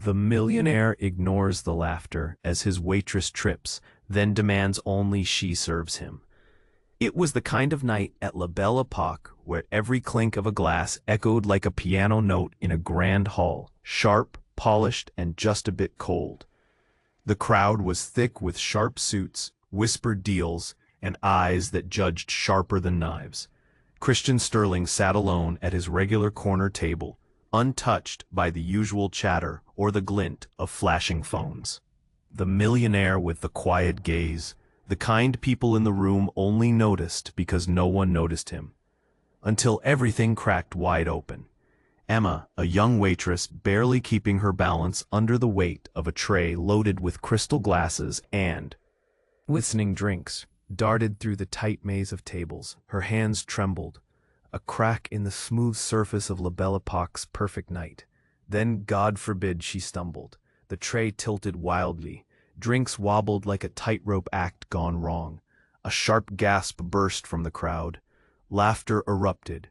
The millionaire ignores the laughter as his waitress trips, then demands only she serves him. It was the kind of night at La Belle Epoque where every clink of a glass echoed like a piano note in a grand hall, sharp, polished, and just a bit cold. The crowd was thick with sharp suits, whispered deals, and eyes that judged sharper than knives. Christian Sterling sat alone at his regular corner table, untouched by the usual chatter or the glint of flashing phones. The millionaire with the quiet gaze, the kind people in the room only noticed because no one noticed him. Until everything cracked wide open. Emma, a young waitress barely keeping her balance under the weight of a tray loaded with crystal glasses and glistening drinks, darted through the tight maze of tables. Her hands trembled, a crack in the smooth surface of La Belle Epoque's perfect night. Then, God forbid, she stumbled. The tray tilted wildly. Drinks wobbled like a tightrope act gone wrong. A sharp gasp burst from the crowd. Laughter erupted,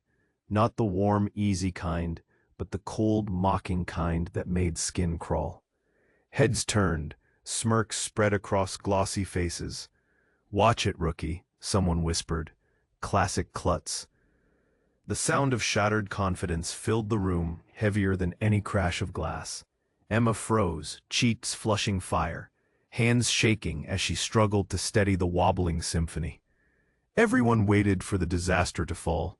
not the warm, easy kind, but the cold, mocking kind that made skin crawl. Heads turned, smirks spread across glossy faces. "Watch it, rookie," someone whispered. Classic klutz. The sound of shattered confidence filled the room, heavier than any crash of glass. Emma froze, cheeks flushing fire, hands shaking as she struggled to steady the wobbling symphony. Everyone waited for the disaster to fall.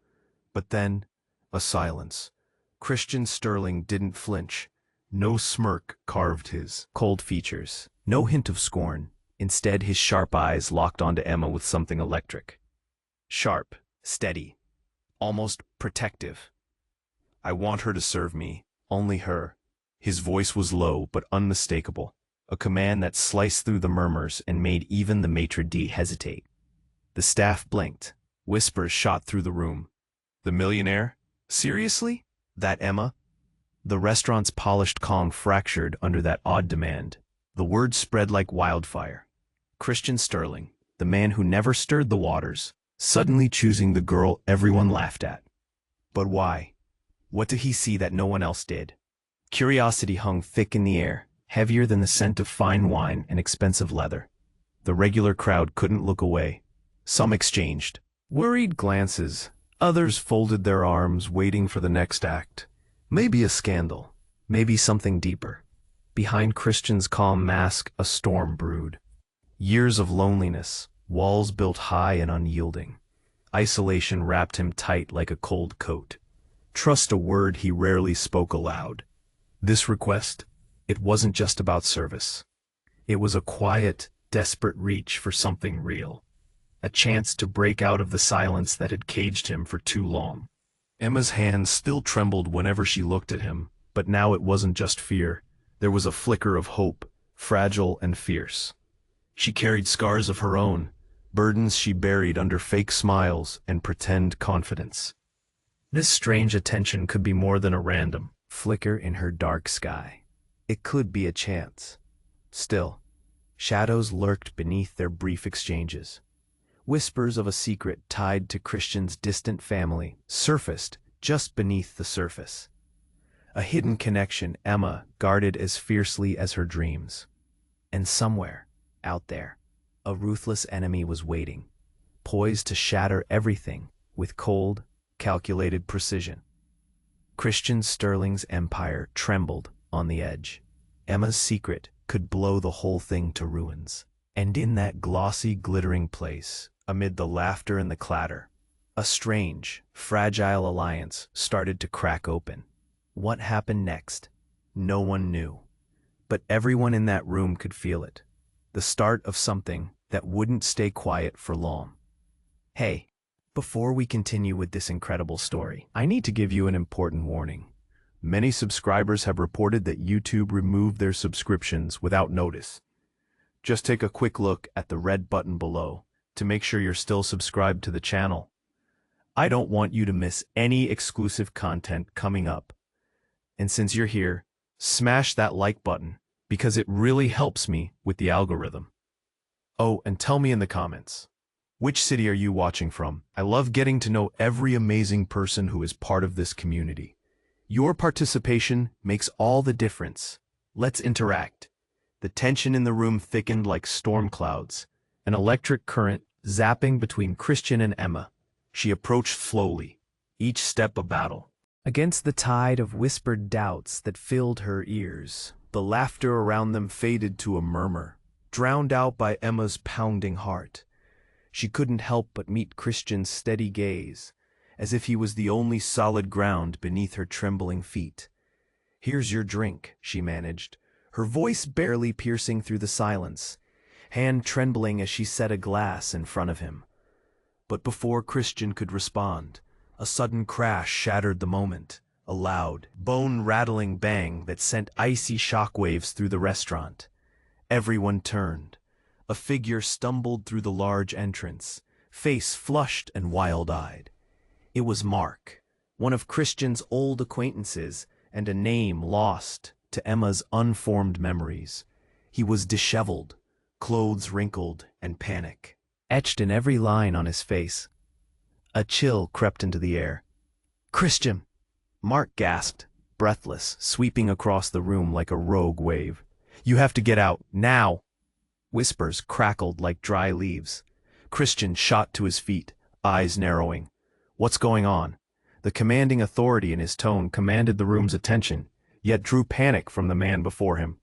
But then, a silence. Christian Sterling didn't flinch. No smirk carved his cold features. No hint of scorn. Instead, his sharp eyes locked onto Emma with something electric. Sharp, steady, almost protective. "I want her to serve me, only her." His voice was low but unmistakable, a command that sliced through the murmurs and made even the maitre d' hesitate. The staff blinked. Whispers shot through the room. "The millionaire? Seriously? That Emma?" The restaurant's polished calm fractured under that odd demand. The word spread like wildfire. Christian Sterling, the man who never stirred the waters, suddenly choosing the girl everyone laughed at. But why? What did he see that no one else did? Curiosity hung thick in the air, heavier than the scent of fine wine and expensive leather. The regular crowd couldn't look away. Some exchanged worried glances. Others folded their arms, waiting for the next act. Maybe a scandal. Maybe something deeper. Behind Christian's calm mask, a storm brewed. Years of loneliness, walls built high and unyielding. Isolation wrapped him tight like a cold coat. Trust a word he rarely spoke aloud. This request, it wasn't just about service. It was a quiet, desperate reach for something real. A chance to break out of the silence that had caged him for too long. Emma's hands still trembled whenever she looked at him, but now it wasn't just fear. There was a flicker of hope, fragile and fierce. She carried scars of her own, burdens she buried under fake smiles and pretend confidence. This strange attention could be more than a random flicker in her dark sky. It could be a chance. Still, shadows lurked beneath their brief exchanges. Whispers of a secret tied to Christian's distant family surfaced just beneath the surface. A hidden connection Emma guarded as fiercely as her dreams. And somewhere, out there, a ruthless enemy was waiting, poised to shatter everything with cold, calculated precision. Christian Sterling's empire trembled on the edge. Emma's secret could blow the whole thing to ruins. And in that glossy, glittering place, amid the laughter and the clatter, a strange, fragile alliance started to crack open. What happened next? No one knew. But everyone in that room could feel it. The start of something that wouldn't stay quiet for long. Hey, before we continue with this incredible story, I need to give you an important warning. Many subscribers have reported that YouTube removed their subscriptions without notice. Just take a quick look at the red button below to make sure you're still subscribed to the channel. I don't want you to miss any exclusive content coming up. And since you're here, smash that like button because it really helps me with the algorithm. Oh, and tell me in the comments, which city are you watching from? I love getting to know every amazing person who is part of this community. Your participation makes all the difference. Let's interact. The tension in the room thickened like storm clouds, an electric current zapping between Christian and Emma. She approached slowly, each step a battle. Against the tide of whispered doubts that filled her ears, the laughter around them faded to a murmur, drowned out by Emma's pounding heart. She couldn't help but meet Christian's steady gaze, as if he was the only solid ground beneath her trembling feet. "Here's your drink," she managed, her voice barely piercing through the silence, hand trembling as she set a glass in front of him. But before Christian could respond, a sudden crash shattered the moment, a loud, bone-rattling bang that sent icy shockwaves through the restaurant. Everyone turned. A figure stumbled through the large entrance, face flushed and wild-eyed. It was Mark, one of Christian's old acquaintances, and a name lost to Emma's unformed memories. He was disheveled, clothes wrinkled, and panic etched in every line on his face. A chill crept into the air. "Christian!" Mark gasped, breathless, sweeping across the room like a rogue wave. "You have to get out, now!" Whispers crackled like dry leaves. Christian shot to his feet, eyes narrowing. "What's going on?" The commanding authority in his tone commanded the room's attention, yet drew panic from the man before him.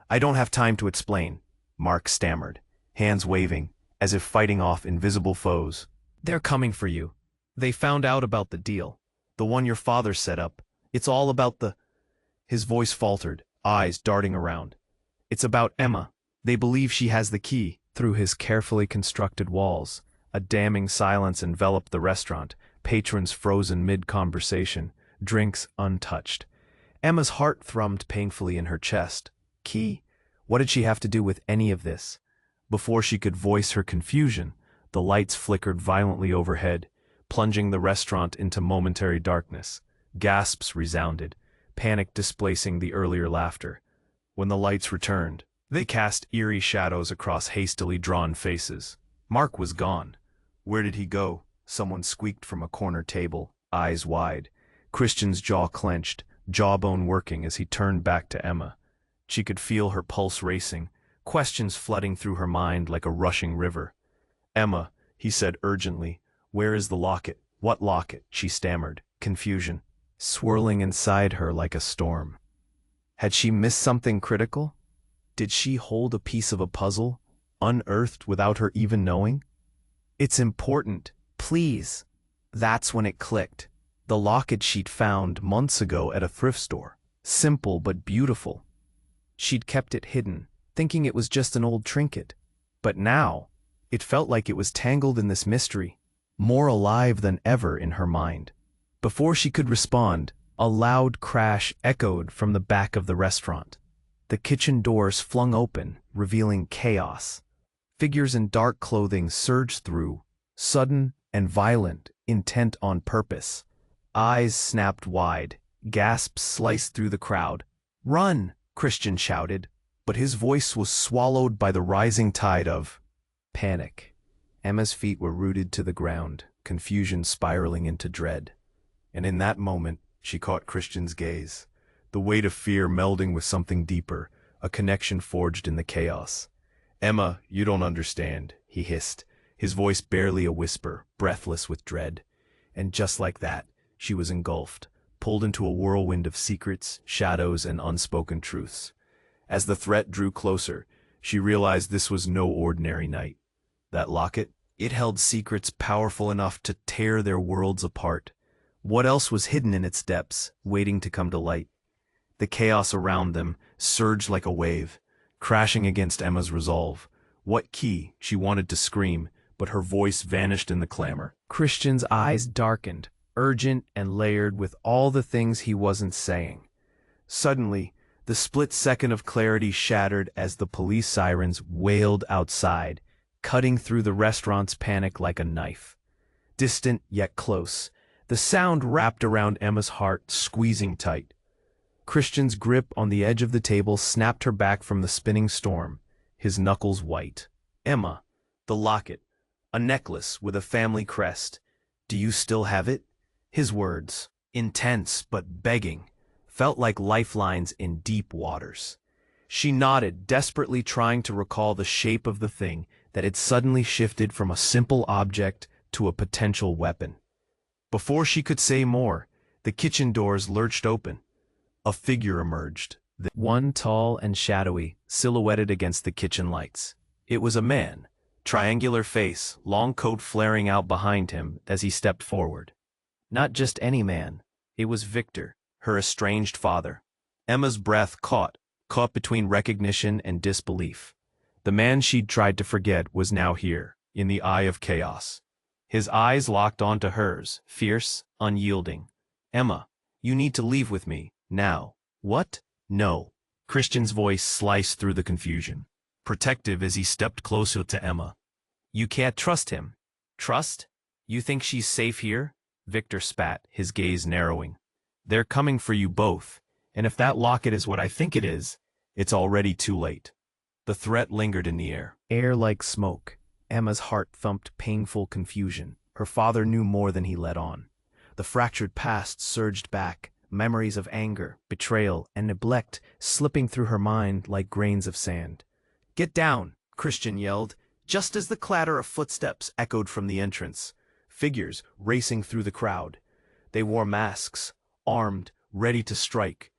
"I don't have time to explain," Mark stammered, hands waving, as if fighting off invisible foes. "They're coming for you. They found out about the deal, the one your father set up. It's all about the—" His voice faltered, eyes darting around. "It's about Emma. They believe she has the key." Through his carefully constructed walls, a damning silence enveloped the restaurant, patrons frozen mid-conversation, drinks untouched. Emma's heart thrummed painfully in her chest. Key? What did she have to do with any of this? Before she could voice her confusion, the lights flickered violently overhead, plunging the restaurant into momentary darkness. Gasps resounded, panic displacing the earlier laughter. When the lights returned, they cast eerie shadows across hastily drawn faces. Mark was gone. Where did he go? Someone squeaked from a corner table, eyes wide. Christian's jaw clenched, jawbone working as he turned back to Emma. She could feel her pulse racing, questions flooding through her mind like a rushing river. "Emma," he said urgently, "where is the locket?" "What locket?" she stammered, confusion swirling inside her like a storm. Had she missed something critical? Did she hold a piece of a puzzle, unearthed without her even knowing? "It's important, please." That's when it clicked. The locket she'd found months ago at a thrift store. Simple but beautiful. She'd kept it hidden, thinking it was just an old trinket. But now, it felt like it was tangled in this mystery, more alive than ever in her mind. Before she could respond, a loud crash echoed from the back of the restaurant. The kitchen doors flung open, revealing chaos. Figures in dark clothing surged through, sudden and violent, intent on purpose. Eyes snapped wide, gasps sliced through the crowd. "Run!" Christian shouted, but his voice was swallowed by the rising tide of panic. Emma's feet were rooted to the ground, confusion spiraling into dread. And in that moment, she caught Christian's gaze, the weight of fear melding with something deeper, a connection forged in the chaos. "Emma, you don't understand," he hissed, his voice barely a whisper, breathless with dread. And just like that, she was engulfed, pulled into a whirlwind of secrets, shadows, and unspoken truths. As the threat drew closer, she realized this was no ordinary night. That locket, it held secrets powerful enough to tear their worlds apart. What else was hidden in its depths, waiting to come to light? The chaos around them surged like a wave, crashing against Emma's resolve. What key? She wanted to scream, but her voice vanished in the clamor. Christian's eyes darkened, urgent and layered with all the things he wasn't saying. Suddenly, the split second of clarity shattered as the police sirens wailed outside, cutting through the restaurant's panic like a knife. Distant yet close, the sound wrapped around Emma's heart, squeezing tight. Christian's grip on the edge of the table snapped her back from the spinning storm, his knuckles white. "Emma, the locket, a necklace with a family crest. Do you still have it?" His words, intense but begging, felt like lifelines in deep waters. She nodded, desperately trying to recall the shape of the thing that had suddenly shifted from a simple object to a potential weapon. Before she could say more, the kitchen doors lurched open. A figure emerged, one tall and shadowy, silhouetted against the kitchen lights. It was a man, triangular face, long coat flaring out behind him as he stepped forward. Not just any man, it was Victor, her estranged father. Emma's breath caught between recognition and disbelief. The man she'd tried to forget was now here, in the eye of chaos. His eyes locked onto hers, fierce, unyielding. "Emma, you need to leave with me, now." "What?" "No." Christian's voice sliced through the confusion, protective as he stepped closer to Emma. "You can't trust him." "Trust? You think she's safe here?" Victor spat, his gaze narrowing. "They're coming for you both, and if that locket is what I think it is, it's already too late." The threat lingered in the air like smoke. Emma's heart thumped painful confusion. Her father knew more than he let on. The fractured past surged back, memories of anger, betrayal, and neglect slipping through her mind like grains of sand. "Get down!" Christian yelled, just as the clatter of footsteps echoed from the entrance. Figures racing through the crowd. They wore masks, armed, ready to strike.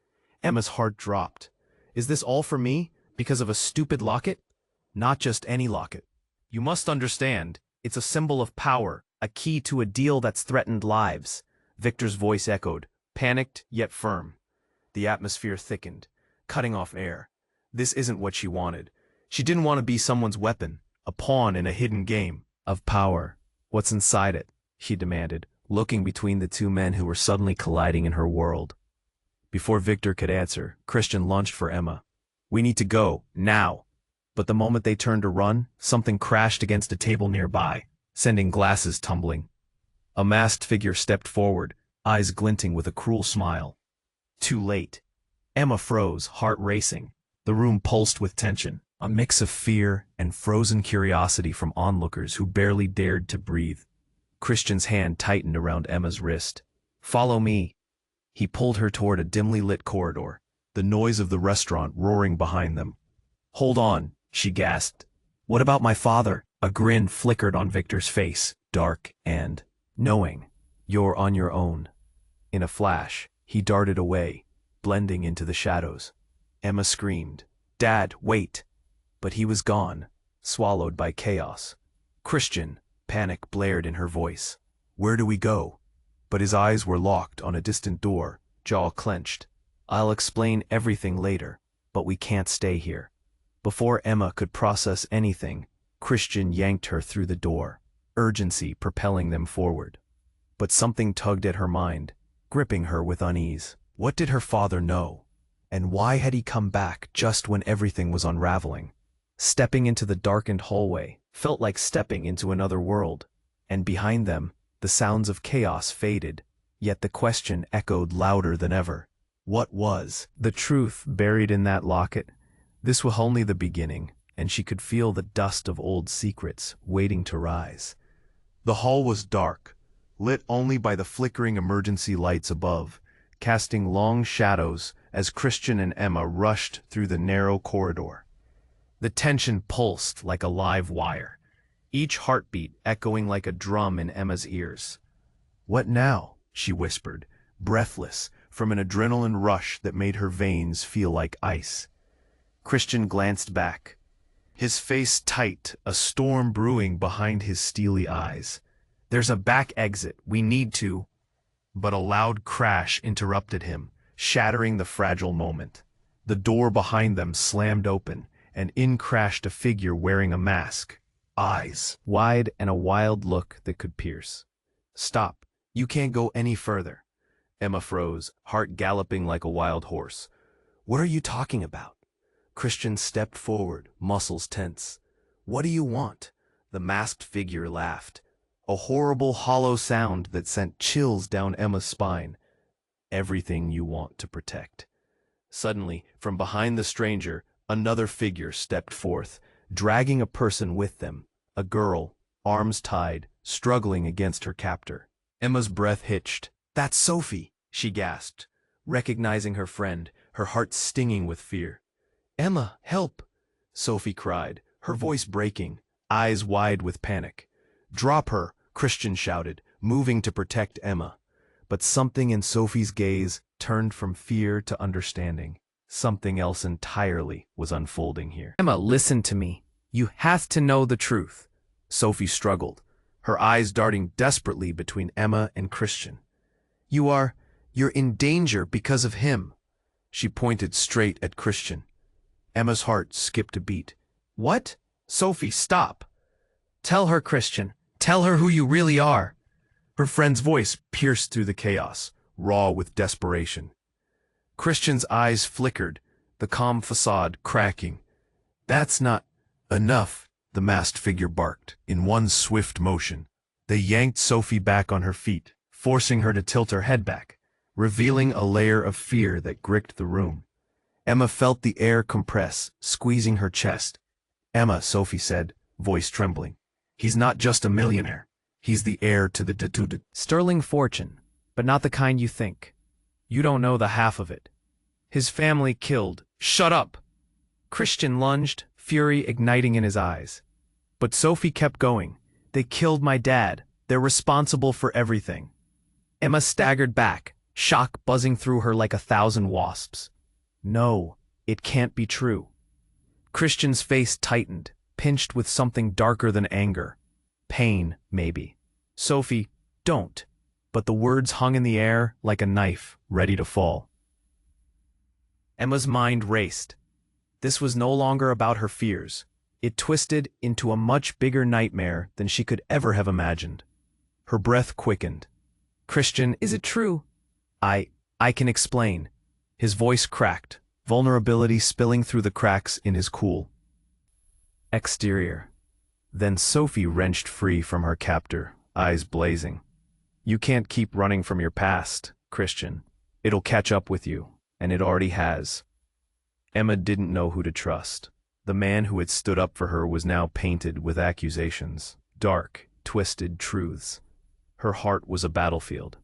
Emma's heart dropped. Is this all for me? Because of a stupid locket? Not just any locket. You must understand, it's a symbol of power, a key to a deal that's threatened lives. Victor's voice echoed, panicked yet firm. The atmosphere thickened, cutting off air. This isn't what she wanted. She didn't want to be someone's weapon, a pawn in a hidden game of power. "What's inside it?" she demanded, looking between the two men who were suddenly colliding in her world. Before Victor could answer, Christian lunged for Emma. "We need to go, now." But the moment they turned to run, something crashed against a table nearby, sending glasses tumbling. A masked figure stepped forward, eyes glinting with a cruel smile. Too late. Emma froze, heart racing. The room pulsed with tension, a mix of fear and frozen curiosity from onlookers who barely dared to breathe. Christian's hand tightened around Emma's wrist. "Follow me." He pulled her toward a dimly lit corridor, the noise of the restaurant roaring behind them. "Hold on," she gasped. "What about my father?" A grin flickered on Victor's face, dark and knowing. "You're on your own." In a flash, he darted away, blending into the shadows. Emma screamed, "Dad, wait!" But he was gone, swallowed by chaos. "Christian," panic blared in her voice. "Where do we go?" But his eyes were locked on a distant door, jaw clenched. "I'll explain everything later, but we can't stay here." Before Emma could process anything, Christian yanked her through the door, urgency propelling them forward. But something tugged at her mind, gripping her with unease. What did her father know? And why had he come back just when everything was unraveling? Stepping into the darkened hallway felt like stepping into another world, and behind them, the sounds of chaos faded, yet the question echoed louder than ever. What was the truth buried in that locket? This was only the beginning, and she could feel the dust of old secrets waiting to rise. The hall was dark, lit only by the flickering emergency lights above, casting long shadows as Christian and Emma rushed through the narrow corridor. The tension pulsed like a live wire, each heartbeat echoing like a drum in Emma's ears. "What now?" she whispered, breathless from an adrenaline rush that made her veins feel like ice. Christian glanced back, his face tight, a storm brewing behind his steely eyes. "There's a back exit, we need to—" But a loud crash interrupted him, shattering the fragile moment. The door behind them slammed open, and in crashed a figure wearing a mask, eyes wide and a wild look that could pierce. "Stop, you can't go any further." Emma froze, heart galloping like a wild horse. "What are you talking about?" Christian stepped forward, muscles tense. "What do you want?" The masked figure laughed, a horrible hollow sound that sent chills down Emma's spine. "Everything you want to protect." Suddenly, from behind the stranger, another figure stepped forth, dragging a person with them, a girl, arms tied, struggling against her captor. Emma's breath hitched. "That's Sophie," she gasped, recognizing her friend, her heart stinging with fear. Emma, help! Sophie cried, her voice breaking, eyes wide with panic. Drop her, Christian shouted, moving to protect Emma. But something in Sophie's gaze turned from fear to understanding. Something else entirely was unfolding here. Emma, listen to me. You have to know the truth. Sophie struggled, her eyes darting desperately between Emma and Christian. You're in danger because of him. She pointed straight at Christian. Emma's heart skipped a beat. What? Sophie, stop. Tell her, Christian. Tell her who you really are. Her friend's voice pierced through the chaos, raw with desperation. Christian's eyes flickered, the calm facade cracking. That's not enough, the masked figure barked, in one swift motion. They yanked Sophie back on her feet, forcing her to tilt her head back, revealing a layer of fear that gripped the room. Emma felt the air compress, squeezing her chest. Emma, Sophie said, voice trembling. He's not just a millionaire. He's the heir to the sterling fortune, but not the kind you think. You don't know the half of it. His family killed. Shut up! Christian lunged, fury igniting in his eyes. But Sophie kept going. They killed my dad. They're responsible for everything. Emma staggered back, shock buzzing through her like 1,000 wasps. No, it can't be true. Christian's face tightened, pinched with something darker than anger. Pain, maybe. Sophie, don't. But the words hung in the air like a knife, ready to fall. Emma's mind raced. This was no longer about her fears. It twisted into a much bigger nightmare than she could ever have imagined. Her breath quickened. Christian, is it true? I can explain. His voice cracked, vulnerability spilling through the cracks in his cool exterior. Then Sophie wrenched free from her captor, eyes blazing. You can't keep running from your past, Christian. It'll catch up with you, and it already has. Emma didn't know who to trust. The man who had stood up for her was now painted with accusations, dark, twisted truths. Her heart was a battlefield.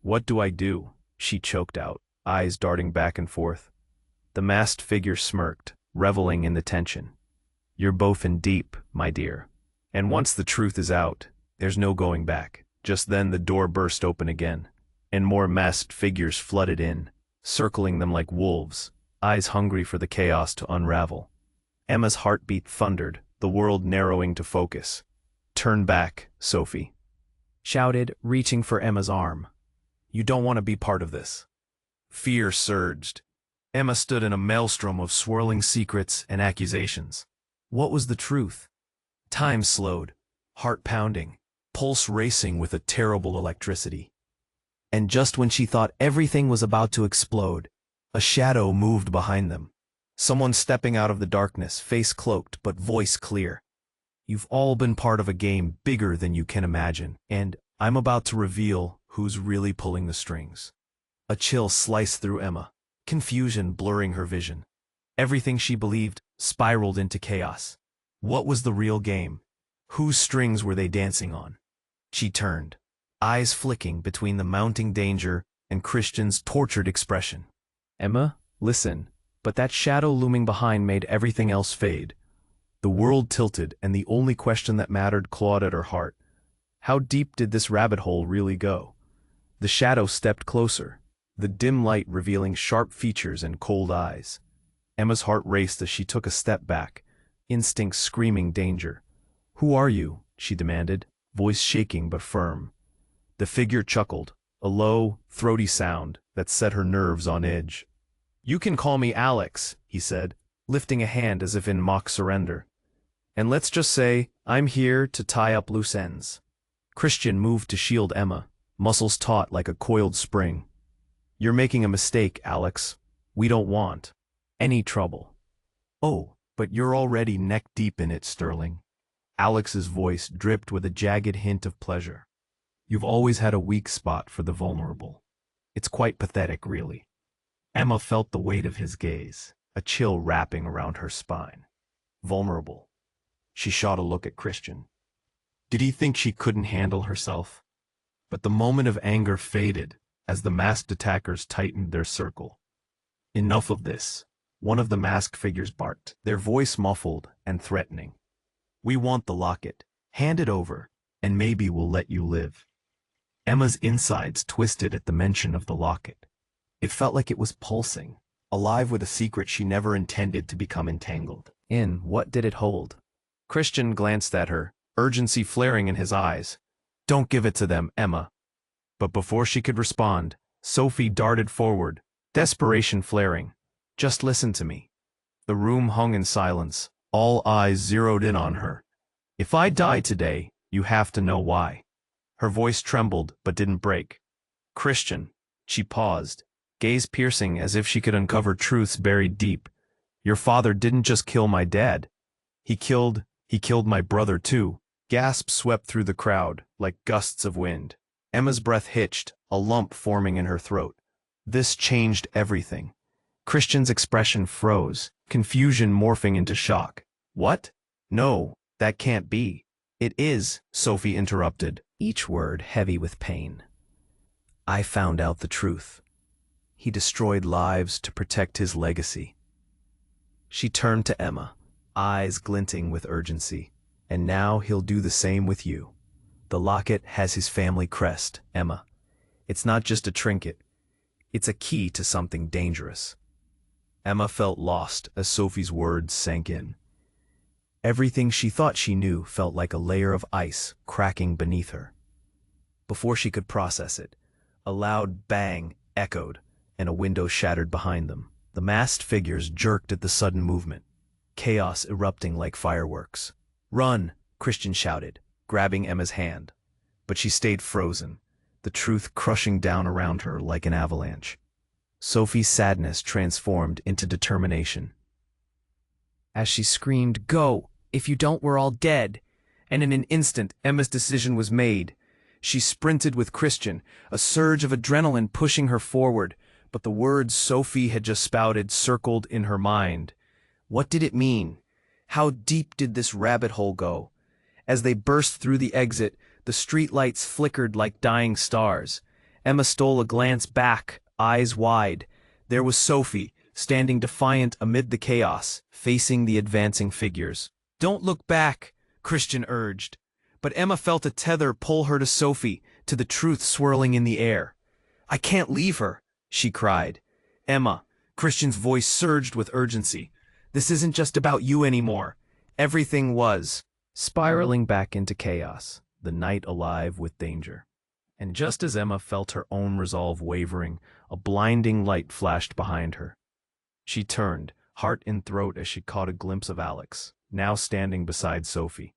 What do I do? She choked out, eyes darting back and forth. The masked figure smirked, reveling in the tension. You're both in deep, my dear. And once the truth is out, there's no going back. Just then the door burst open again, and more masked figures flooded in, circling them like wolves, eyes hungry for the chaos to unravel. Emma's heartbeat thundered, the world narrowing to focus. Turn back, Sophie shouted, reaching for Emma's arm. You don't want to be part of this. Fear surged. Emma stood in a maelstrom of swirling secrets and accusations. What was the truth? Time slowed, heart pounding, pulse racing with a terrible electricity. And just when she thought everything was about to explode, a shadow moved behind them. Someone stepping out of the darkness, face cloaked but voice clear. You've all been part of a game bigger than you can imagine, and I'm about to reveal who's really pulling the strings. A chill sliced through Emma, confusion blurring her vision. Everything she believed spiraled into chaos. What was the real game? Whose strings were they dancing on? She turned, eyes flicking between the mounting danger and Christian's tortured expression. Emma, listen. But that shadow looming behind made everything else fade. The world tilted, and the only question that mattered clawed at her heart. How deep did this rabbit hole really go? The shadow stepped closer, the dim light revealing sharp features and cold eyes. Emma's heart raced as she took a step back, instinct screaming danger. Who are you? She demanded, voice shaking but firm. The figure chuckled, a low, throaty sound that set her nerves on edge. You can call me Alex, he said, lifting a hand as if in mock surrender. And let's just say, I'm here to tie up loose ends. Christian moved to shield Emma, muscles taut like a coiled spring. You're making a mistake, Alex. We don't want any trouble. Oh, but you're already neck-deep in it, Sterling. Alex's voice dripped with a jagged hint of pleasure. You've always had a weak spot for the vulnerable. It's quite pathetic, really. Emma felt the weight of his gaze, a chill wrapping around her spine. Vulnerable. She shot a look at Christian. Did he think she couldn't handle herself? But the moment of anger faded as the masked attackers tightened their circle. Enough of this. One of the masked figures barked, their voice muffled and threatening. "We want the locket. Hand it over, and maybe we'll let you live." Emma's insides twisted at the mention of the locket. It felt like it was pulsing, alive with a secret she never intended to become entangled in. What did it hold? Christian glanced at her, urgency flaring in his eyes. "Don't give it to them, Emma." But before she could respond, Sophie darted forward, desperation flaring. "Just listen to me." The room hung in silence, all eyes zeroed in on her. "If I die today, you have to know why." Her voice trembled but didn't break. "Christian." She paused, gaze piercing as if she could uncover truths buried deep. "Your father didn't just kill my dad. He killed my brother too." Gasps swept through the crowd like gusts of wind. Emma's breath hitched, a lump forming in her throat. This changed everything. Christian's expression froze, confusion morphing into shock. "What? No, that can't be." "It is," Sophie interrupted, each word heavy with pain. "I found out the truth. He destroyed lives to protect his legacy." She turned to Emma, eyes glinting with urgency. "And now he'll do the same with you. The locket has his family crest, Emma. It's not just a trinket. It's a key to something dangerous." Emma felt lost as Sophie's words sank in. Everything she thought she knew felt like a layer of ice cracking beneath her. Before she could process it, a loud bang echoed, and a window shattered behind them. The masked figures jerked at the sudden movement, chaos erupting like fireworks. "Run!" Christian shouted, grabbing Emma's hand. But she stayed frozen, the truth crushing down around her like an avalanche. Sophie's sadness transformed into determination. As she screamed, "Go! If you don't, we're all dead!" And in an instant, Emma's decision was made. She sprinted with Christian, a surge of adrenaline pushing her forward, but the words Sophie had just spouted circled in her mind. What did it mean? How deep did this rabbit hole go? As they burst through the exit, the streetlights flickered like dying stars. Emma stole a glance back, eyes wide. There was Sophie, standing defiant amid the chaos, facing the advancing figures. "Don't look back," Christian urged. But Emma felt a tether pull her to Sophie, to the truth swirling in the air. "I can't leave her," she cried. "Emma," Christian's voice surged with urgency. "This isn't just about you anymore." Everything was spiraling back into chaos, the night alive with danger. And just as Emma felt her own resolve wavering, a blinding light flashed behind her. She turned, heart in throat as she caught a glimpse of Alex, now standing beside Sophie.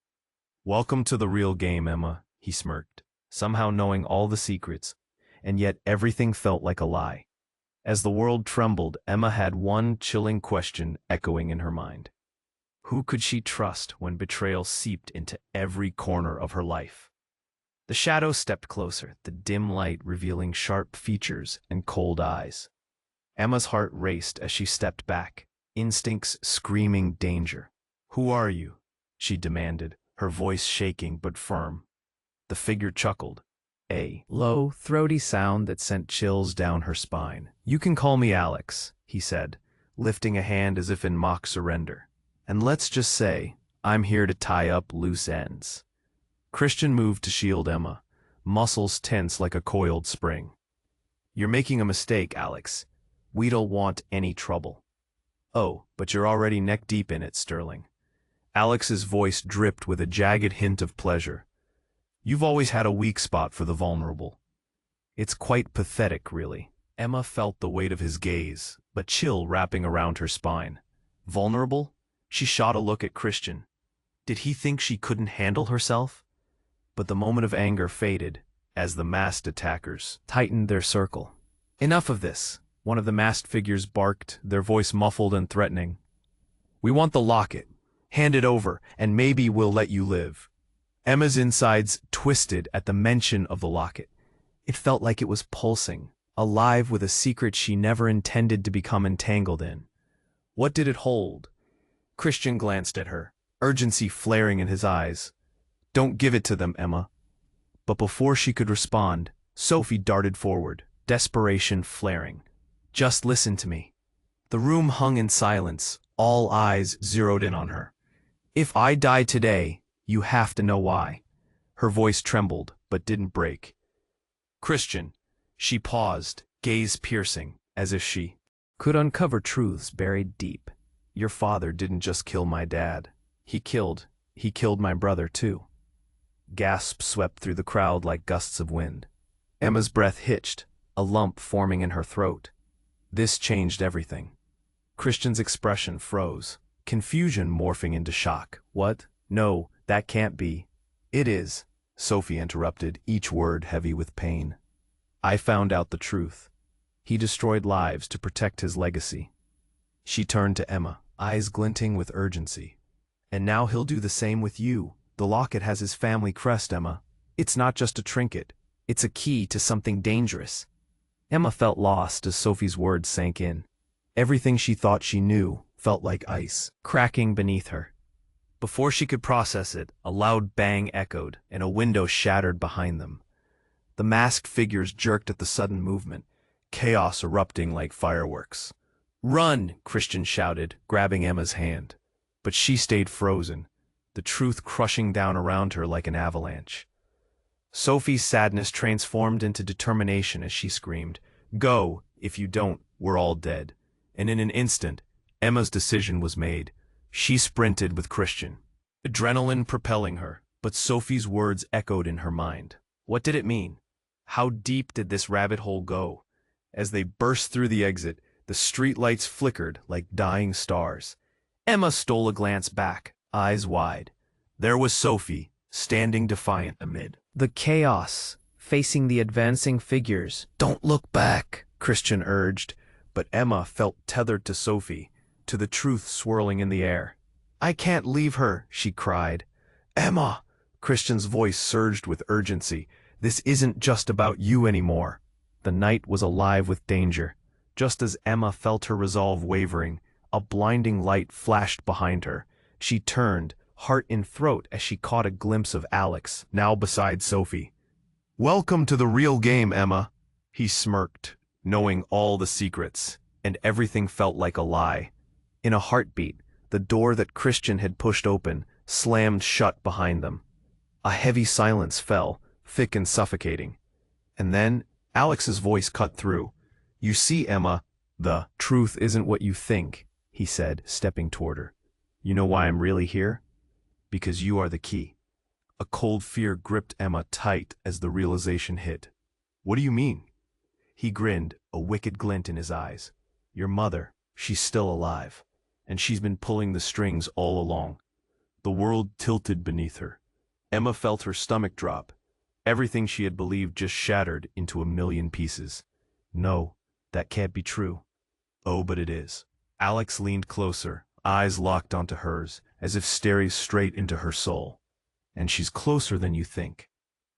"Welcome to the real game, Emma," he smirked, somehow knowing all the secrets, and yet everything felt like a lie. As the world trembled, Emma had one chilling question echoing in her mind. Who could she trust when betrayal seeped into every corner of her life? The shadow stepped closer, the dim light revealing sharp features and cold eyes. Emma's heart raced as she stepped back, instincts screaming danger. "Who are you?" she demanded, her voice shaking but firm. The figure chuckled, a low, throaty sound that sent chills down her spine. "You can call me Alex," he said, lifting a hand as if in mock surrender. "And let's just say, I'm here to tie up loose ends." Christian moved to shield Emma, muscles tense like a coiled spring. "You're making a mistake, Alex. We don't want any trouble." "Oh, but you're already neck-deep in it, Sterling." Alex's voice dripped with a jagged hint of pleasure. "You've always had a weak spot for the vulnerable." "It's quite pathetic, really." Emma felt the weight of his gaze, a chill wrapping around her spine. Vulnerable? She shot a look at Christian. Did he think she couldn't handle herself? But the moment of anger faded as the masked attackers tightened their circle. "Enough of this," one of the masked figures barked, their voice muffled and threatening. "We want the locket. Hand it over, and maybe we'll let you live." Emma's insides twisted at the mention of the locket. It felt like it was pulsing, alive with a secret she never intended to become entangled in. What did it hold? Christian glanced at her, urgency flaring in his eyes. "Don't give it to them, Emma." But before she could respond, Sophie darted forward, desperation flaring. "Just listen to me." The room hung in silence, all eyes zeroed in on her. If I die today, you have to know why. Her voice trembled, but didn't break. Christian. She paused, gaze piercing, as if she could uncover truths buried deep. Your father didn't just kill my dad. He killed my brother too. Gasps swept through the crowd like gusts of wind. Emma's breath hitched, a lump forming in her throat. This changed everything. Christian's expression froze, confusion morphing into shock. What? No, that can't be. It is, Sophie interrupted, each word heavy with pain. I found out the truth. He destroyed lives to protect his legacy. She turned to Emma, eyes glinting with urgency. And now he'll do the same with you. The locket has his family crest, Emma. It's not just a trinket. It's a key to something dangerous. Emma felt lost as Sophie's words sank in. Everything she thought she knew felt like ice, cracking beneath her. Before she could process it, a loud bang echoed, and a window shattered behind them. The masked figures jerked at the sudden movement, chaos erupting like fireworks. Run, Christian shouted, grabbing Emma's hand. But she stayed frozen, the truth crushing down around her like an avalanche. Sophie's sadness transformed into determination as she screamed, Go, if you don't, we're all dead. And in an instant, Emma's decision was made. She sprinted with Christian, adrenaline propelling her, but Sophie's words echoed in her mind. What did it mean? How deep did this rabbit hole go? As they burst through the exit, the streetlights flickered like dying stars. Emma stole a glance back, eyes wide. There was Sophie, standing defiant amid the chaos, facing the advancing figures. Don't look back, Christian urged, but Emma felt tethered to Sophie, to the truth swirling in the air. I can't leave her, she cried. Emma! Christian's voice surged with urgency. This isn't just about you anymore. The night was alive with danger. Just as Emma felt her resolve wavering, a blinding light flashed behind her. She turned, heart in throat, as she caught a glimpse of Alex, now beside Sophie. Welcome to the real game, Emma. He smirked, knowing all the secrets, and everything felt like a lie. In a heartbeat, the door that Christian had pushed open slammed shut behind them. A heavy silence fell, thick and suffocating. And then, Alex's voice cut through. You see, Emma, the truth isn't what you think, he said, stepping toward her. You know why I'm really here? Because you are the key. A cold fear gripped Emma tight as the realization hit. What do you mean? He grinned, a wicked glint in his eyes. Your mother, she's still alive, and she's been pulling the strings all along. The world tilted beneath her. Emma felt her stomach drop. Everything she had believed just shattered into a million pieces. No, that can't be true. Oh, but it is. Alex leaned closer, eyes locked onto hers, as if staring straight into her soul. And she's closer than you think.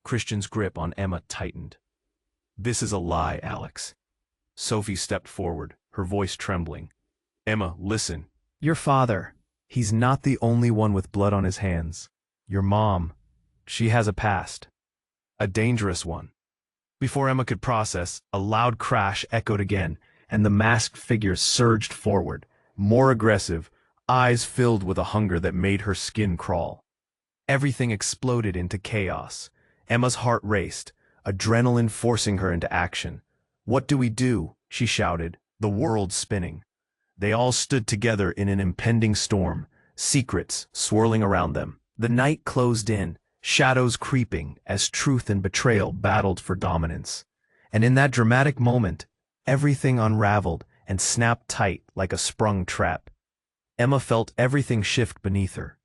Christian's grip on Emma tightened. This is a lie, Alex. Sophie stepped forward, her voice trembling. Emma, listen. Your father. He's not the only one with blood on his hands. Your mom. She has a past. A dangerous one. Before Emma could process, a loud crash echoed again, and the masked figures surged forward, more aggressive, eyes filled with a hunger that made her skin crawl. Everything exploded into chaos. Emma's heart raced, adrenaline forcing her into action. What do we do? She shouted, the world spinning. They all stood together in an impending storm, secrets swirling around them. The night closed in, shadows creeping as truth and betrayal battled for dominance. And in that dramatic moment, everything unraveled and snapped tight like a sprung trap. Emma felt everything shift beneath her,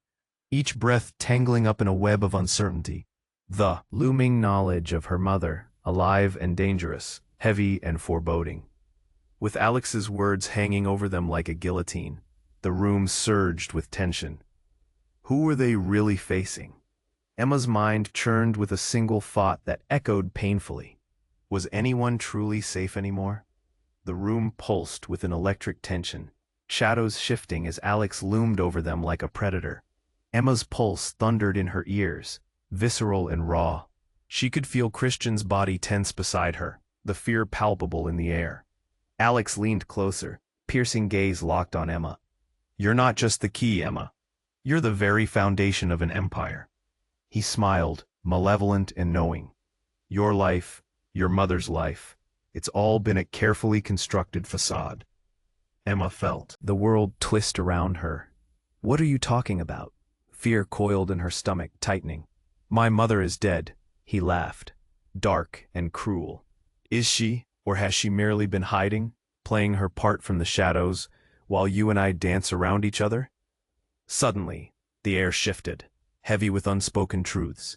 each breath tangling up in a web of uncertainty. The looming knowledge of her mother, alive and dangerous, heavy and foreboding. With Alex's words hanging over them like a guillotine, the room surged with tension. Who were they really facing? Emma's mind churned with a single thought that echoed painfully. Was anyone truly safe anymore? The room pulsed with an electric tension, shadows shifting as Alex loomed over them like a predator. Emma's pulse thundered in her ears, visceral and raw. She could feel Christian's body tense beside her, the fear palpable in the air. Alex leaned closer, piercing gaze locked on Emma. "You're not just the key, Emma. You're the very foundation of an empire." He smiled, malevolent and knowing. "Your life, your mother's life, it's all been a carefully constructed facade." Emma felt the world twist around her. "What are you talking about?" Fear coiled in her stomach, tightening. "My mother is dead," he laughed, dark and cruel. "Is she, or has she merely been hiding, playing her part from the shadows, while you and I dance around each other?" Suddenly, the air shifted, heavy with unspoken truths.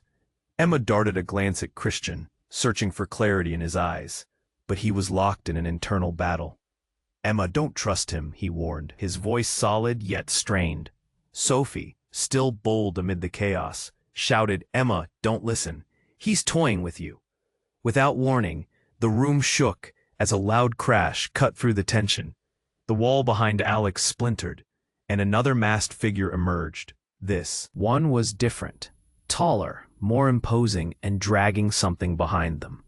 Emma darted a glance at Christian, searching for clarity in his eyes, but he was locked in an internal battle. "Emma, don't trust him," he warned, his voice solid yet strained. Sophie, still bold amid the chaos, shouted, "Emma, don't listen. He's toying with you." Without warning, the room shook as a loud crash cut through the tension. The wall behind Alex splintered, and another masked figure emerged. This one was different, taller, more imposing, and dragging something behind them.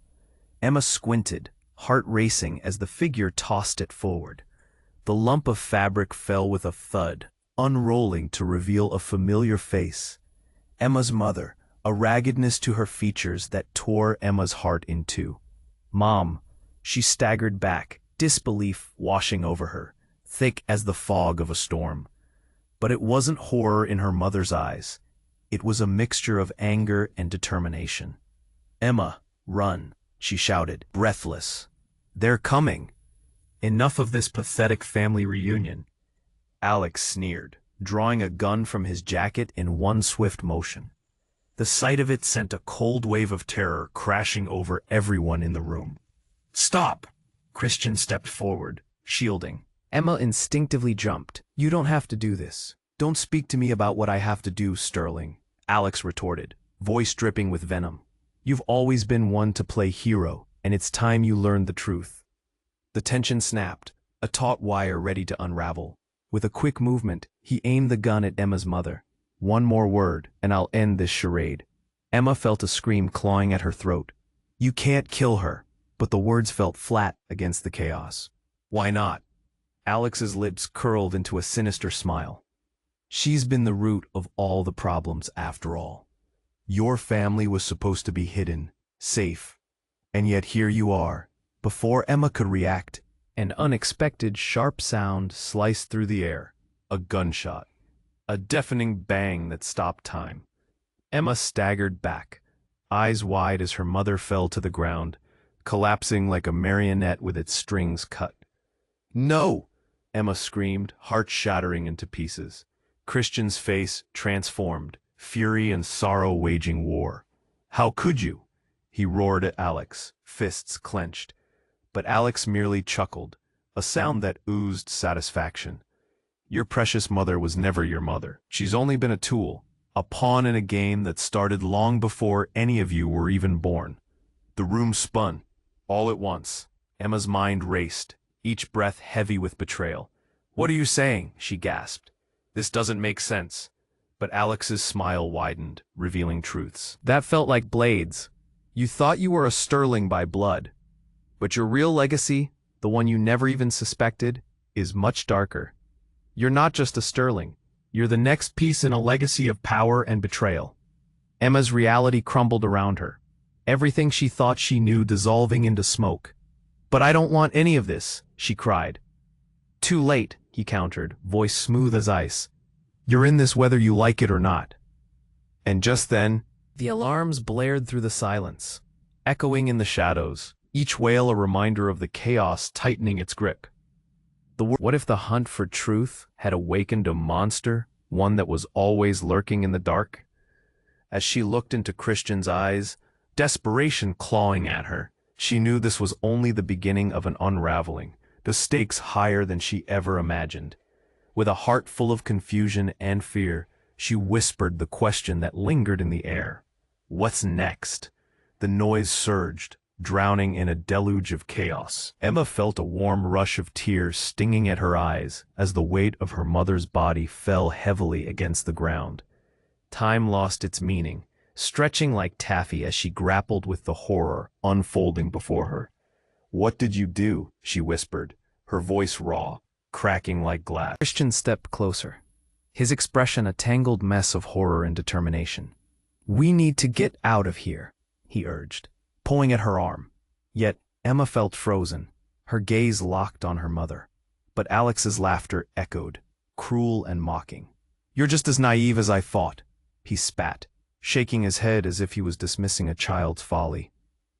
Emma squinted, heart racing as the figure tossed it forward. The lump of fabric fell with a thud, unrolling to reveal a familiar face. Emma's mother, a raggedness to her features that tore Emma's heart in two. "Mom." She staggered back, disbelief washing over her, thick as the fog of a storm. But it wasn't horror in her mother's eyes. It was a mixture of anger and determination. "Emma, run," she shouted, breathless. "They're coming. Enough of this pathetic family reunion." Alex sneered, drawing a gun from his jacket in one swift motion. The sight of it sent a cold wave of terror crashing over everyone in the room. "Stop!" Christian stepped forward, shielding. Emma instinctively jumped. "You don't have to do this. Don't speak to me about what I have to do, Sterling," Alex retorted, voice dripping with venom. "You've always been one to play hero, and it's time you learned the truth." The tension snapped, a taut wire ready to unravel. With a quick movement, he aimed the gun at Emma's mother. "One more word, and I'll end this charade." Emma felt a scream clawing at her throat. "You can't kill her," but the words felt flat against the chaos. "Why not?" Alex's lips curled into a sinister smile. "She's been the root of all the problems after all. Your family was supposed to be hidden, safe. And yet here you are." Before Emma could react, an unexpected sharp sound sliced through the air. A gunshot. A deafening bang that stopped time. Emma staggered back, eyes wide as her mother fell to the ground, collapsing like a marionette with its strings cut. "No!" Emma screamed, heart shattering into pieces. Christian's face transformed, fury and sorrow waging war. "How could you?" he roared at Alex, fists clenched. But Alex merely chuckled, a sound that oozed satisfaction. "Your precious mother was never your mother. She's only been a tool, a pawn in a game that started long before any of you were even born." The room spun, all at once. Emma's mind raced, each breath heavy with betrayal. "What are you saying?" she gasped. "This doesn't make sense." But Alex's smile widened, revealing truths. "That felt like blades. You thought you were a Sterling by blood. But your real legacy, the one you never even suspected, is much darker. You're not just a Sterling. You're the next piece in a legacy of power and betrayal." Emma's reality crumbled around her, everything she thought she knew dissolving into smoke. "But I don't want any of this," she cried. "Too late," he countered, voice smooth as ice. "You're in this whether you like it or not." And just then, the alarms blared through the silence, echoing in the shadows, each wail a reminder of the chaos tightening its grip. What if the hunt for truth had awakened a monster, one that was always lurking in the dark? As she looked into Christian's eyes, desperation clawing at her, she knew this was only the beginning of an unraveling, the stakes higher than she ever imagined. With a heart full of confusion and fear, she whispered the question that lingered in the air. "What's next?" The noise surged, drowning in a deluge of chaos. Emma felt a warm rush of tears stinging at her eyes as the weight of her mother's body fell heavily against the ground. Time lost its meaning, stretching like taffy as she grappled with the horror unfolding before her. "What did you do?" she whispered, her voice raw, cracking like glass. Christian stepped closer, his expression a tangled mess of horror and determination. "We need to get out of here," he urged, pulling at her arm. Yet Emma felt frozen, her gaze locked on her mother. But Alex's laughter echoed, cruel and mocking. "You're just as naive as I thought," he spat, shaking his head as if he was dismissing a child's folly.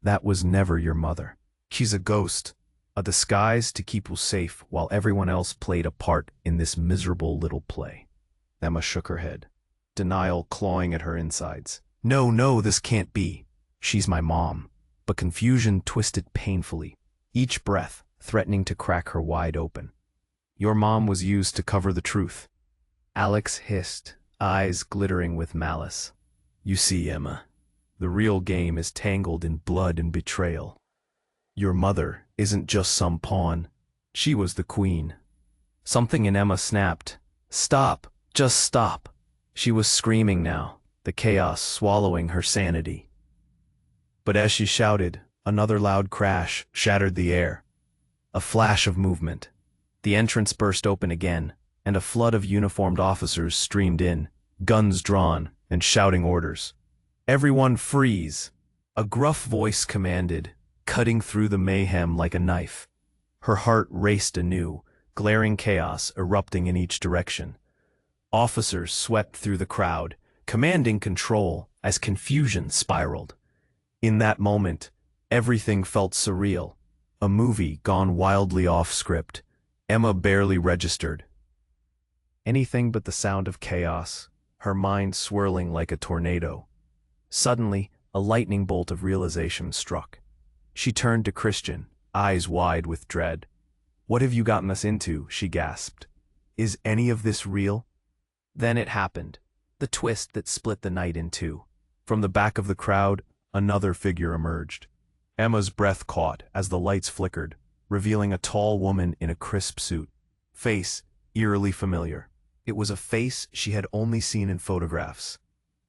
"That was never your mother. She's a ghost, a disguise to keep you safe while everyone else played a part in this miserable little play." Emma shook her head, denial clawing at her insides. "No, no, this can't be. She's my mom." But confusion twisted painfully, each breath threatening to crack her wide open. "Your mom was used to cover the truth," Alex hissed, eyes glittering with malice. "You see, Emma, the real game is tangled in blood and betrayal. Your mother isn't just some pawn. She was the queen." Something in Emma snapped. "Stop! Just stop!" She was screaming now, the chaos swallowing her sanity. But as she shouted, another loud crash shattered the air. A flash of movement. The entrance burst open again, and a flood of uniformed officers streamed in, guns drawn and shouting orders. "Everyone freeze!" A gruff voice commanded, cutting through the mayhem like a knife. Her heart raced anew, glaring chaos erupting in each direction. Officers swept through the crowd, commanding control as confusion spiraled. In that moment, everything felt surreal, a movie gone wildly off script. Emma barely registered. Anything but the sound of chaos, her mind swirling like a tornado. Suddenly, a lightning bolt of realization struck. She turned to Christian, eyes wide with dread. "What have you gotten us into?" she gasped. "Is any of this real?" Then it happened, the twist that split the night in two. From the back of the crowd, another figure emerged. Emma's breath caught as the lights flickered, revealing a tall woman in a crisp suit. Face eerily familiar. It was a face she had only seen in photographs.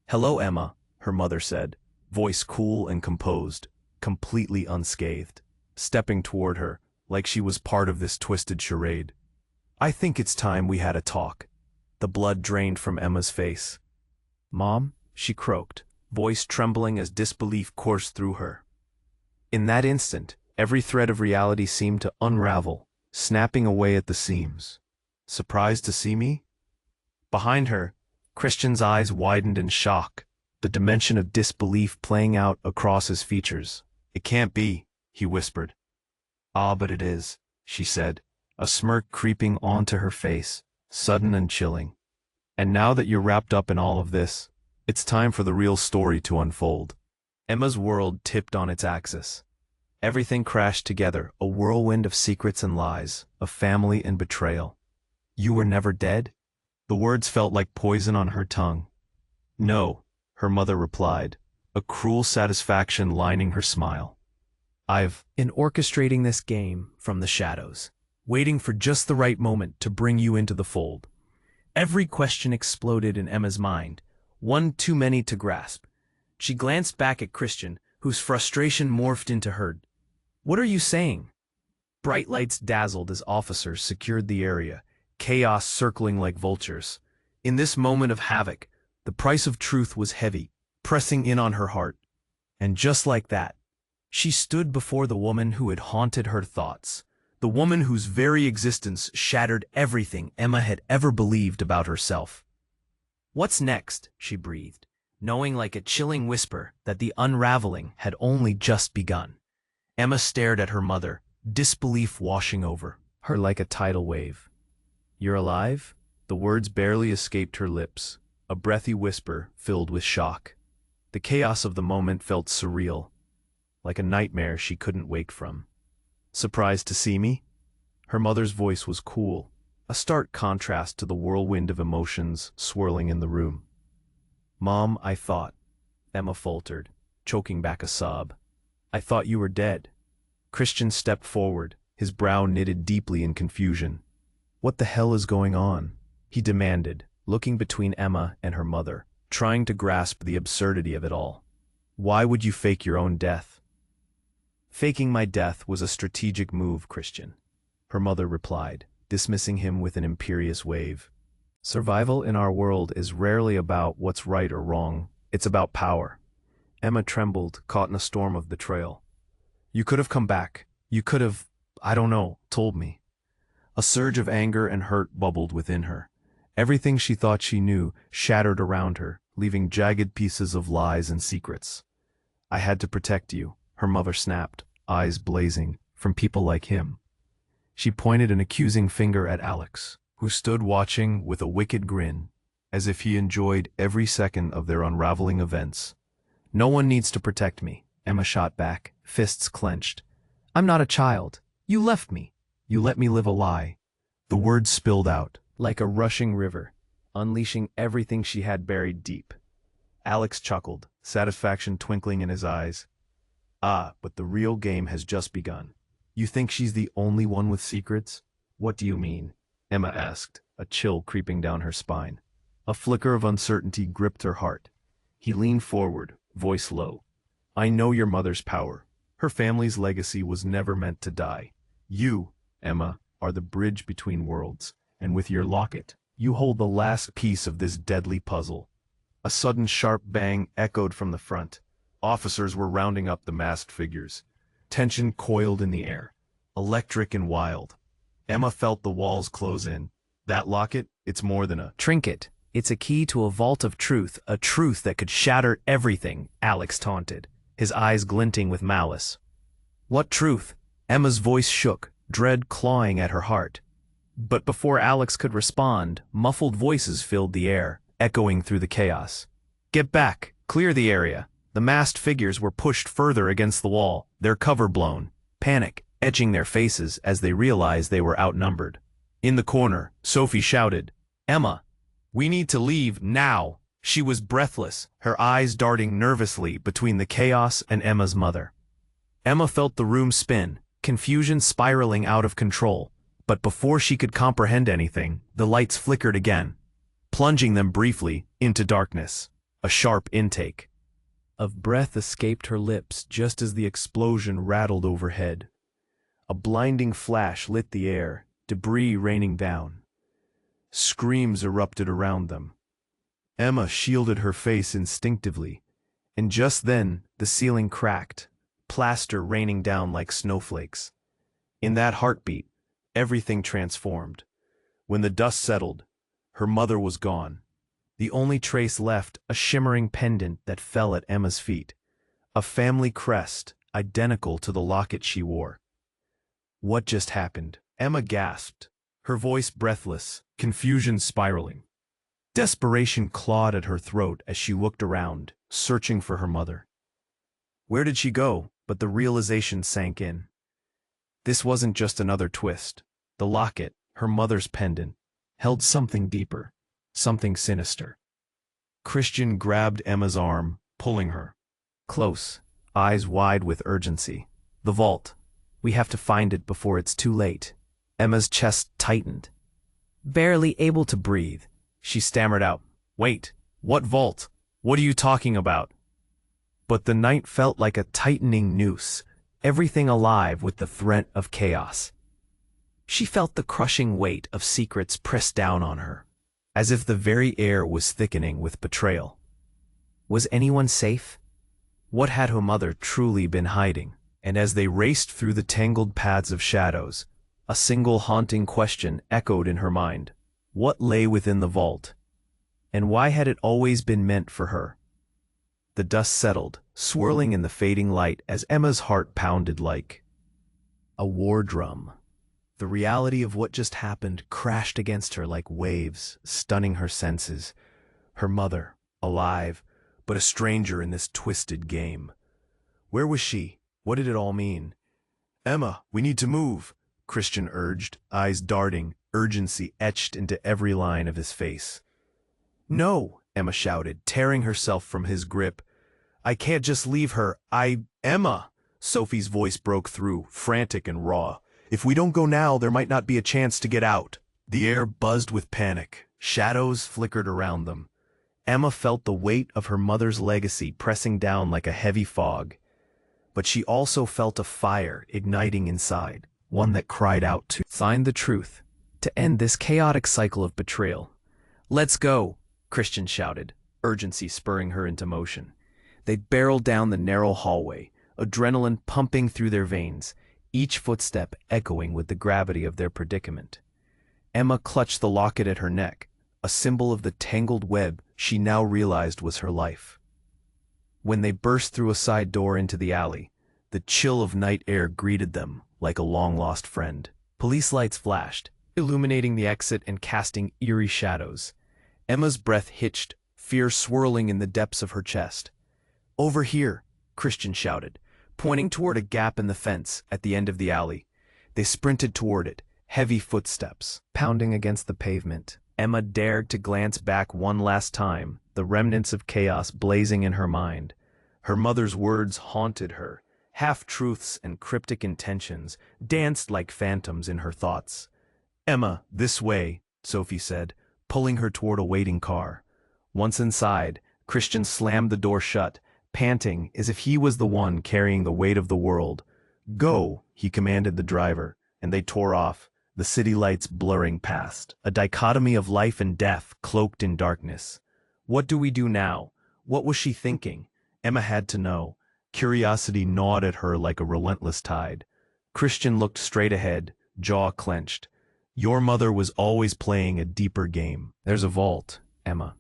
"Hello, Emma," her mother said, voice cool and composed, completely unscathed, stepping toward her like she was part of this twisted charade. "I think it's time we had a talk." The blood drained from Emma's face. "Mom?" she croaked, voice trembling as disbelief coursed through her. In that instant, every thread of reality seemed to unravel, snapping away at the seams. "Surprised to see me?" Behind her, Christian's eyes widened in shock, the dimension of disbelief playing out across his features. "It can't be," he whispered. "Ah, but it is," she said, a smirk creeping onto her face, sudden and chilling. "And now that you're wrapped up in all of this, it's time for the real story to unfold." Emma's world tipped on its axis. Everything crashed together, a whirlwind of secrets and lies, of family and betrayal. "You were never dead?" The words felt like poison on her tongue. "No," her mother replied, a cruel satisfaction lining her smile. "I've been orchestrating this game from the shadows, waiting for just the right moment to bring you into the fold." Every question exploded in Emma's mind, one too many to grasp. She glanced back at Christian, whose frustration morphed into hurt. "What are you saying?" Bright lights dazzled as officers secured the area, chaos circling like vultures. In this moment of havoc, the price of truth was heavy, pressing in on her heart. And just like that, she stood before the woman who had haunted her thoughts, the woman whose very existence shattered everything Emma had ever believed about herself. "What's next?" she breathed, knowing like a chilling whisper that the unraveling had only just begun. Emma stared at her mother, disbelief washing over her like a tidal wave. "You're alive?" The words barely escaped her lips, a breathy whisper filled with shock. The chaos of the moment felt surreal, like a nightmare she couldn't wake from. "Surprised to see me?" Her mother's voice was cool, a stark contrast to the whirlwind of emotions swirling in the room. "Mom, I thought," Emma faltered, choking back a sob. "I thought you were dead." Christian stepped forward, his brow knitted deeply in confusion. "What the hell is going on?" he demanded, looking between Emma and her mother, trying to grasp the absurdity of it all. "Why would you fake your own death?" "Faking my death was a strategic move, Christian," her mother replied, dismissing him with an imperious wave. Survival in our world is rarely about what's right or wrong. It's about power. Emma trembled, caught in a storm of betrayal. You could have come back. You could have, I don't know, told me. A surge of anger and hurt bubbled within her. Everything she thought she knew shattered around her, leaving jagged pieces of lies and secrets. I had to protect you, her mother snapped, eyes blazing, from people like him. She pointed an accusing finger at Alex, who stood watching with a wicked grin, as if he enjoyed every second of their unraveling events. No one needs to protect me, Emma shot back, fists clenched. I'm not a child. You left me. You let me live a lie. The words spilled out, like a rushing river, unleashing everything she had buried deep. Alex chuckled, satisfaction twinkling in his eyes. Ah, but the real game has just begun. You think she's the only one with secrets? What do you mean? Emma asked, a chill creeping down her spine. A flicker of uncertainty gripped her heart. He leaned forward, voice low. I know your mother's power. Her family's legacy was never meant to die. You, Emma, are the bridge between worlds, and with your locket, you hold the last piece of this deadly puzzle. A sudden sharp bang echoed from the front. Officers were rounding up the masked figures. Tension coiled in the air, electric and wild. Emma felt the walls close in. That locket, it's more than a trinket. It's a key to a vault of truth, a truth that could shatter everything, Alex taunted, his eyes glinting with malice. What truth? Emma's voice shook, dread clawing at her heart. But before Alex could respond, muffled voices filled the air, echoing through the chaos. Get back! Clear the area! The masked figures were pushed further against the wall, their cover blown, panic etching their faces as they realized they were outnumbered. In the corner, Sophie shouted, Emma! We need to leave now! She was breathless, her eyes darting nervously between the chaos and Emma's mother. Emma felt the room spin, confusion spiraling out of control, but before she could comprehend anything, the lights flickered again, plunging them briefly into darkness. A sharp intake of breath escaped her lips just as the explosion rattled overhead. A blinding flash lit the air, debris raining down. Screams erupted around them. Emma shielded her face instinctively, and just then the ceiling cracked, plaster raining down like snowflakes. In that heartbeat, everything transformed. When the dust settled, her mother was gone. The only trace left, a shimmering pendant that fell at Emma's feet. A family crest, identical to the locket she wore. What just happened? Emma gasped, her voice breathless, confusion spiraling. Desperation clawed at her throat as she looked around, searching for her mother. Where did she go? But the realization sank in. This wasn't just another twist. The locket, her mother's pendant, held something deeper, something sinister. Christian grabbed Emma's arm, pulling her close, eyes wide with urgency. The vault. We have to find it before it's too late. Emma's chest tightened. Barely able to breathe, she stammered out, Wait, what vault? What are you talking about? But the night felt like a tightening noose, everything alive with the threat of chaos. She felt the crushing weight of secrets press down on her, as if the very air was thickening with betrayal. Was anyone safe? What had her mother truly been hiding? And as they raced through the tangled paths of shadows, a single haunting question echoed in her mind. What lay within the vault? And why had it always been meant for her? The dust settled, swirling in the fading light as Emma's heart pounded like a war drum. The reality of what just happened crashed against her like waves, stunning her senses. Her mother, alive, but a stranger in this twisted game. Where was she? What did it all mean? Emma, we need to move, Christian urged, eyes darting, urgency etched into every line of his face. No, Emma shouted, tearing herself from his grip. I can't just leave her. Emma! Sophie's voice broke through, frantic and raw. If we don't go now, there might not be a chance to get out. The air buzzed with panic. Shadows flickered around them. Emma felt the weight of her mother's legacy pressing down like a heavy fog. But she also felt a fire igniting inside, one that cried out to find the truth. to end this chaotic cycle of betrayal. "Let's go," Christian shouted, urgency spurring her into motion. They barreled down the narrow hallway, adrenaline pumping through their veins, each footstep echoing with the gravity of their predicament. Emma clutched the locket at her neck, a symbol of the tangled web she now realized was her life. When they burst through a side door into the alley, the chill of night air greeted them like a long-lost friend. Police lights flashed, illuminating the exit and casting eerie shadows. Emma's breath hitched, fear swirling in the depths of her chest. "Over here," Christian shouted, pointing toward a gap in the fence at the end of the alley. They sprinted toward it, heavy footsteps pounding against the pavement. Emma dared to glance back one last time, the remnants of chaos blazing in her mind. Her mother's words haunted her. Half-truths and cryptic intentions danced like phantoms in her thoughts. "Emma, this way," Sophie said, pulling her toward a waiting car. Once inside, Christian slammed the door shut, panting as if he was the one carrying the weight of the world. "Go," he commanded the driver, and they tore off, the city lights blurring past, a dichotomy of life and death cloaked in darkness. What do we do now? What was she thinking? Emma had to know. Curiosity gnawed at her like a relentless tide. Christian looked straight ahead, jaw clenched. "Your mother was always playing a deeper game." "There's a vault, Emma.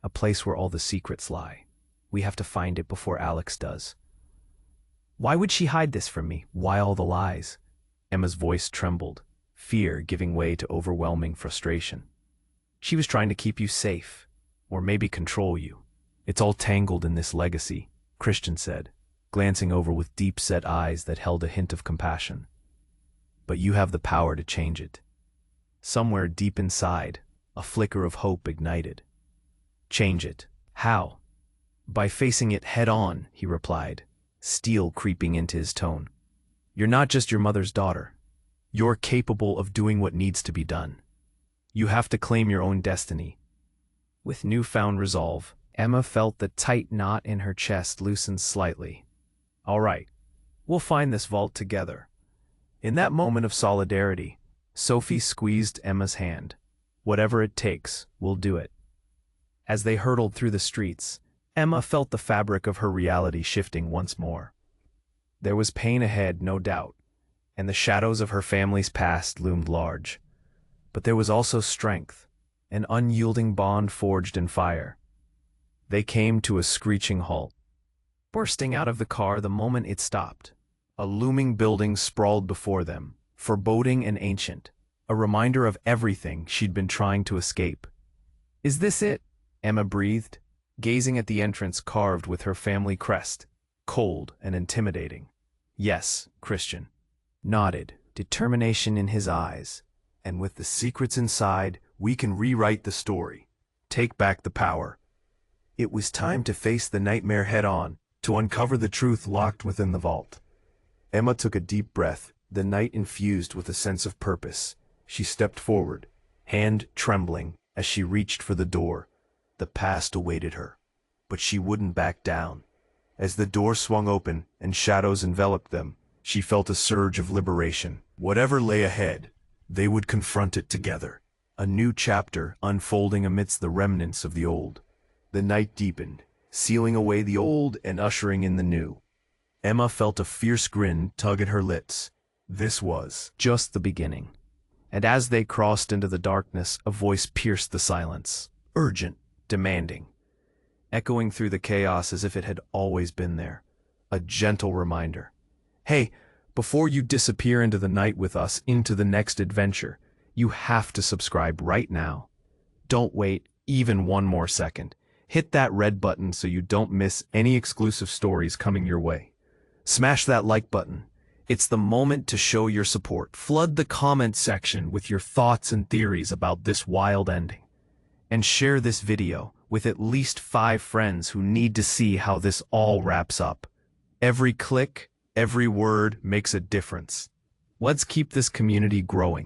A place where all the secrets lie. We have to find it before Alex does." "Why would she hide this from me? Why all the lies?" Emma's voice trembled, fear giving way to overwhelming frustration. "She was trying to keep you safe, or maybe control you. It's all tangled in this legacy," Christian said, glancing over with deep-set eyes that held a hint of compassion. "But you have the power to change it." Somewhere deep inside, a flicker of hope ignited. "Change it? How?" "By facing it head-on," he replied, steel creeping into his tone. "You're not just your mother's daughter. You're capable of doing what needs to be done. You have to claim your own destiny." With newfound resolve, Emma felt the tight knot in her chest loosen slightly. "All right, we'll find this vault together." In that moment of solidarity, Sophie squeezed Emma's hand. "Whatever it takes, we'll do it." As they hurtled through the streets, Emma felt the fabric of her reality shifting once more. There was pain ahead, no doubt, and the shadows of her family's past loomed large. But there was also strength, an unyielding bond forged in fire. They came to a screeching halt, bursting out of the car the moment it stopped. A looming building sprawled before them, foreboding and ancient, a reminder of everything she'd been trying to escape. "Is this it?" Emma breathed, gazing at the entrance carved with her family crest, cold and intimidating. "Yes," Christian nodded, determination in his eyes. "And with the secrets inside, we can rewrite the story, take back the power." It was time to face the nightmare head-on, to uncover the truth locked within the vault. Emma took a deep breath, the night infused with a sense of purpose. She stepped forward, hand trembling as she reached for the door. The past awaited her, but she wouldn't back down. As the door swung open and shadows enveloped them, she felt a surge of liberation. Whatever lay ahead, they would confront it together. A new chapter unfolding amidst the remnants of the old. The night deepened, sealing away the old and ushering in the new. Emma felt a fierce grin tug at her lips. This was just the beginning. And as they crossed into the darkness, a voice pierced the silence. Urgent, demanding, echoing through the chaos as if it had always been there. A gentle reminder. "Hey, before you disappear into the night with us, into the next adventure, you have to subscribe right now. Don't wait even one more second. Hit that red button so you don't miss any exclusive stories coming your way. Smash that like button. It's the moment to show your support. Flood the comment section with your thoughts and theories about this wild ending. And share this video with at least 5 friends who need to see how this all wraps up. Every click, every word makes a difference. Let's keep this community growing.